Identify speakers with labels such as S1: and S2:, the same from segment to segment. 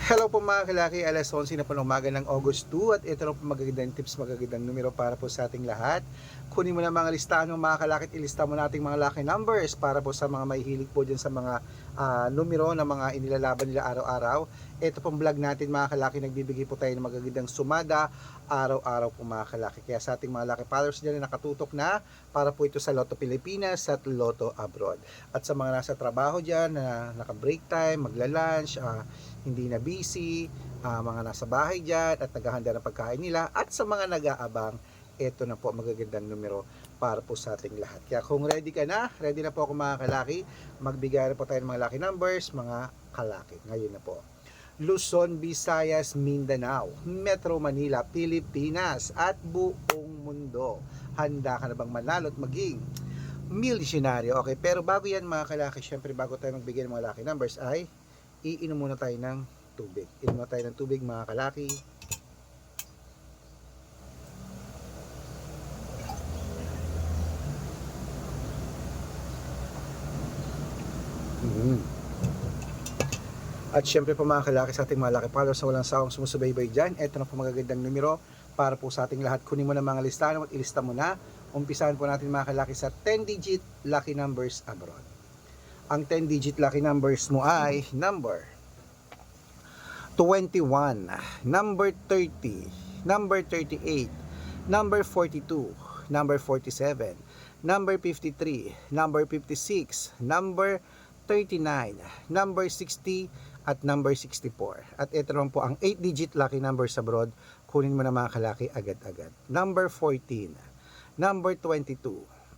S1: Hello po mga kalaki, alas 11 na po ng umaga ng August 2 at ito na po magagandang tips, magagandang numero para po sa ating lahat. Kunin mo na mga listahan ng mga kalaki at ilista mo nating mga lucky numbers para po sa mga mahihilig po dyan sa mga numero na mga inilalaban nila araw-araw. Ito pong vlog natin mga kalaki, nagbibigay po tayo ng magagandang sumada araw-araw po mga kalaki. Kaya sa ating mga lucky followers dyan na nakatutok na para po ito sa Lotto Pilipinas at Lotto Abroad. At sa mga nasa trabaho dyan na naka-break time, magla-lunch, hindi na busy, mga nasa bahay dyan at naghahanda ng pagkain nila, at sa mga nag-aabang, ito na po magagandang numero para po sa ating lahat. Kaya kung ready ka na, ready na po ako mga kalaki, magbigay na po tayo ng mga lucky numbers, mga kalaki. Ngayon na po. Luzon, Visayas, Mindanao, Metro Manila, Pilipinas, at buong mundo. Handa ka na bang manalo at maging milyonaryo? Okay, pero bago yan mga kalaki, syempre bago tayo magbigay ng mga lucky numbers ay iinom muna tayo ng tubig. Inom muna tayo ng tubig mga kalaki. At syempre po mga kalaki, sa ating mga lucky followers na walang sawang sumusubaybay dyan, ito na po magagandang numero para po sa ating lahat. Kunin mo na mga listahan at ilista mo na. Umpisahan po natin mga kalaki sa 10-digit lucky numbers abroad. Ang 10-digit lucky numbers mo ay number 21, number 30, number 38, number 42, number 47, number 53, number 56, number 39, number 60, at number 64. At ito naman po ang 8-digit lucky numbers abroad. Kunin mo na mga kalaki agad-agad. Number 14, number 22,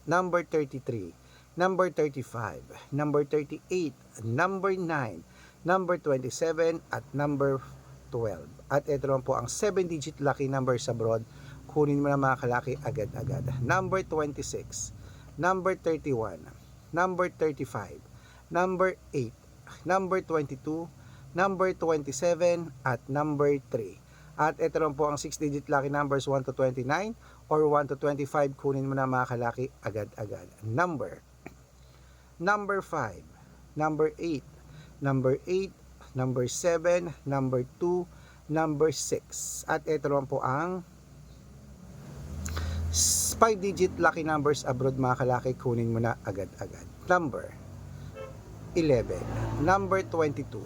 S1: number 33, number 35, number 38, number 9, number 27, at number 12. At ito naman po ang 7-digit lucky numbers abroad. Kunin mo na mga kalaki agad-agad. Number 26, number 31, number 35, number 8, number 22, number 27, at number 3. At ito naman po ang 6-digit lucky numbers 1 to 29 or 1 to 25. Kunin mo na mga kalaki agad-agad. Number 5, number 8, number 8, number 7, number 2, number 6. At ito naman po ang 5-digit lucky numbers abroad mga kalaki. Kunin mo na agad-agad. Number 11, number 22,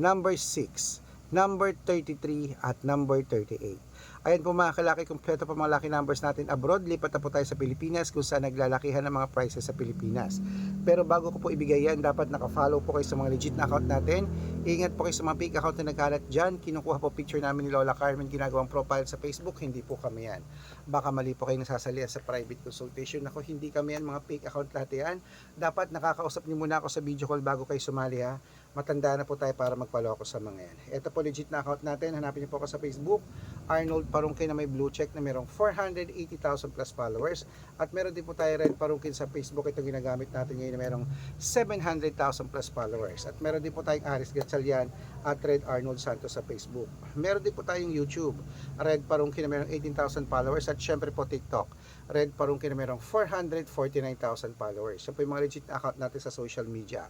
S1: number 6, number 33, at number 38. Ayan po mga kalaki, kompleto po mga lucky numbers natin abroad. Lipat na po tayo sa Pilipinas kung saan naglalakihan ng mga prices sa Pilipinas. Pero bago ko po ibigay yan, dapat naka-follow po kayo sa mga legit na account natin. Ingat po kayo sa mga fake account na nagkalat dyan. Kinukuha po picture namin ni Lola Carmen, ginagawang profile sa Facebook. Hindi po kami yan. Baka mali po kayo nasasalihan sa private consultation. Ako, hindi kami yan, mga fake account lahat yan. Dapat nakakausap niyo muna ako sa video call bago kayo sumali ha. Matanda na po tayo para magpaloko sa mga yan. Ito po legit na account natin. Hanapin niyo po ako sa Facebook, Arnold Parungkin, na may blue check na merong 480,000 plus followers. At meron din po tayo Red Parungkin sa Facebook. Ito ginagamit natin ngayon na merong 700,000 plus followers. At meron din po tayong Aris Gatchalian at Red Arnold Santos sa Facebook. Meron din po tayong YouTube, Red Parungkin, na merong 18,000 followers. At syempre po TikTok, Red Parungkin, na merong 449,000 followers. Yan po yung mga legit na account natin sa social media.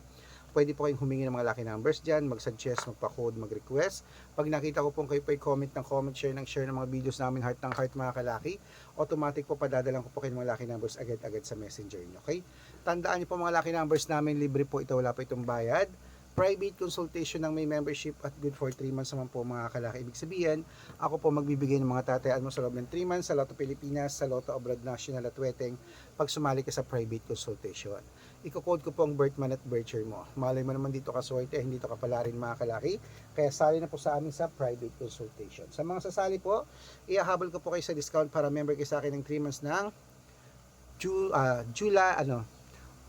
S1: Pwede po kayong humingi ng mga lucky numbers dyan, mag-suggest, magpa-code, mag-request. Pag nakita ko pong kayo po comment ng comment, share ng mga videos namin, heart ng heart mga kalaki, automatic po padadalan ko po kayo ng mga lucky numbers agad-agad sa messenger nyo. Okay? Tandaan nyo po mga lucky numbers namin, libre po ito, wala po itong bayad. Private consultation ng may membership at good for 3 months naman po mga kalaki. Ibig sabihin, ako po magbibigay ng mga tatayaan mo sa loob ng 3 months sa Lotto Pilipinas, sa Lotto Abroad National at Weteng pag sumali ka sa private consultation. Iko-code ko po ang birth month at birth year mo. Malay mo naman dito ka swerte, hindi to kapala rin mga kalaki. Kaya sali na po sa amin sa private consultation. Sa mga sasali po, iahabol ko po kayo sa discount para member kayo sa akin ng 3 months ng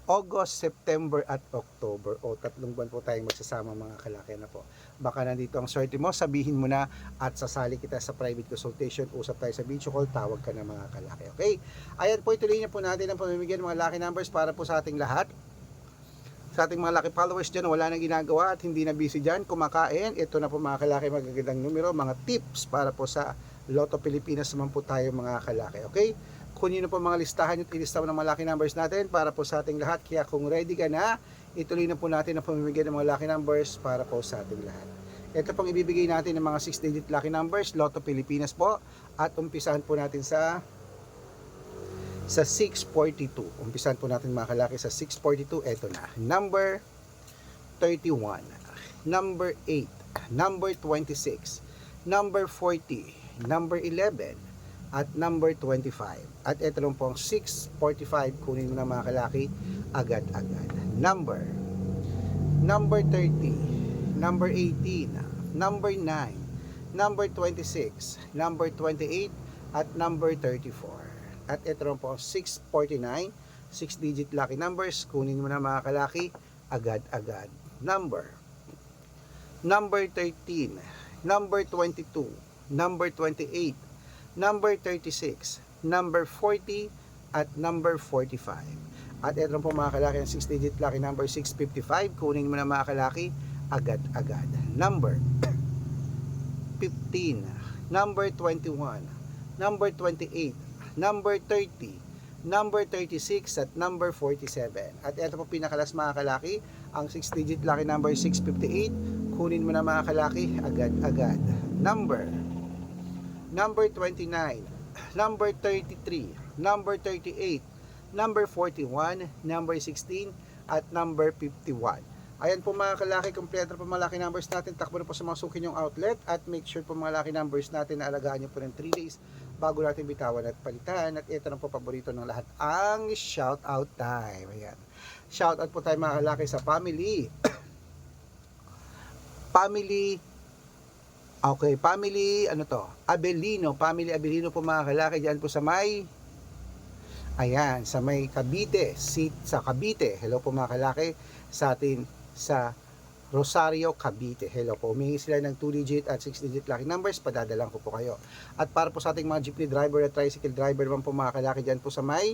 S1: August, September, at October. O 3 buwan po tayong magsasama mga kalaki na po. Baka nandito ang swerte mo, sabihin mo na at sasali kita sa private consultation. Usap tayo sa video call, tawag ka na mga kalaki. Okay? Ayan po, ituloy niyo po natin ang pamimigyan ng mga lucky numbers para po sa ating lahat. Sa ating mga lucky followers dyan, wala nang ginagawa at hindi na busy dyan, kumakain. Ito na po mga kalaki, magagandang numero, mga tips para po sa Lotto Pilipinas naman po tayo mga kalaki. Okay? Kunin na po mga listahan at ilista mo ng mga lucky numbers natin para po sa ating lahat. Kaya kung ready ka na, ituloy na po natin ang pamimigay ng mga lucky numbers para po sa ating lahat. Ito pong ibibigay natin ng mga 6-digit lucky numbers, Lotto Pilipinas po. At umpisahan po natin sa 642. Umpisahan po natin mga kalaki sa 642. Ito na. Number 31, number 8, number 26, number 40, number 11, at number 25. At ito lang po ang 645. Kunin mo na mga kalaki agad-agad. Number 30, number 18, number 9, number 26, number 28, at number 34. At ito lang po ang 649, 6-digit lucky numbers. Kunin mo na mga kalaki agad-agad. Number 13, number 22, number 28, number 36, number 40, at number 45. At ito po mga kalaki ang 6-digit lucky number 655. Kunin mo na mga kalaki agad-agad. Number 15, number 21, number 28, number 30, number 36, at number 47. At ito po pinakalas mga kalaki, ang 6-digit lucky number 658. Kunin mo na mga kalaki agad-agad. Number 29, number 33, number 38, number 41, number 16, at number 51. Ayan po mga kalaki, kompleto po mga lucky numbers natin. Takbo na po sa mga suki nyong outlet at make sure po mga lucky numbers natin na alagaan nyo po ng 3 days bago natin bitawan at palitan. At ito na po paborito ng lahat, ang shout out time. Ayan. Shout out po tayo mga kalaki sa family. Family, ano to? Abelino, family Abelino po mga kalaki, diyan po sa may, ayan, sa may Cavite, sa Cavite. Hello po mga kalaki sa atin sa Rosario, Cavite. Hello po. Humingi sila ng 2-digit at 6-digit lucky numbers. Padadalang ko po kayo. At para po sa ating mga jeepney driver at tricycle driver naman po mga kalaki, dyan po sa may,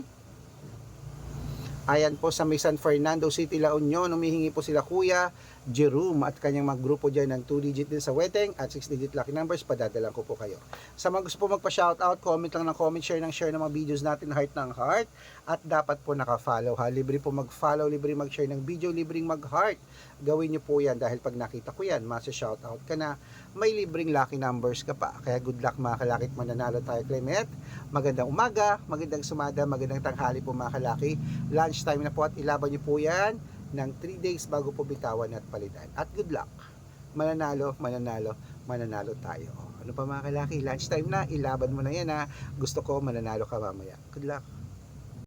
S1: ayan po sa may San Fernando City, La Union. Humihingi po sila Kuya Jerome at kanyang mga grupo dyan ng 2-digit din sa Weteng at 6-digit lucky numbers. Padadalang ko po kayo. Sa mga gusto po magpa-shoutout, comment lang ng comment, share ng mga videos natin, heart ng heart. At dapat po naka-follow ha. Libre po mag-follow, libre mag-share ng video, libreng mag-heart. Gawin nyo po yan dahil pag nakita ko yan, masa-shoutout ka na, may libreng lucky numbers ka pa. Kaya good luck mga kalakit, mananalo tayo Clement. Magandang umaga, magandang sumada, magandang tanghali po mga kalaki. Lunch time na po at ilaban nyo po yan ng 3 days bago po bitawan at palitan. At good luck. Mananalo tayo. Ano pa mga kalaki, lunch time na, ilaban mo na yan ha. Gusto ko mananalo ka mamaya. Good luck.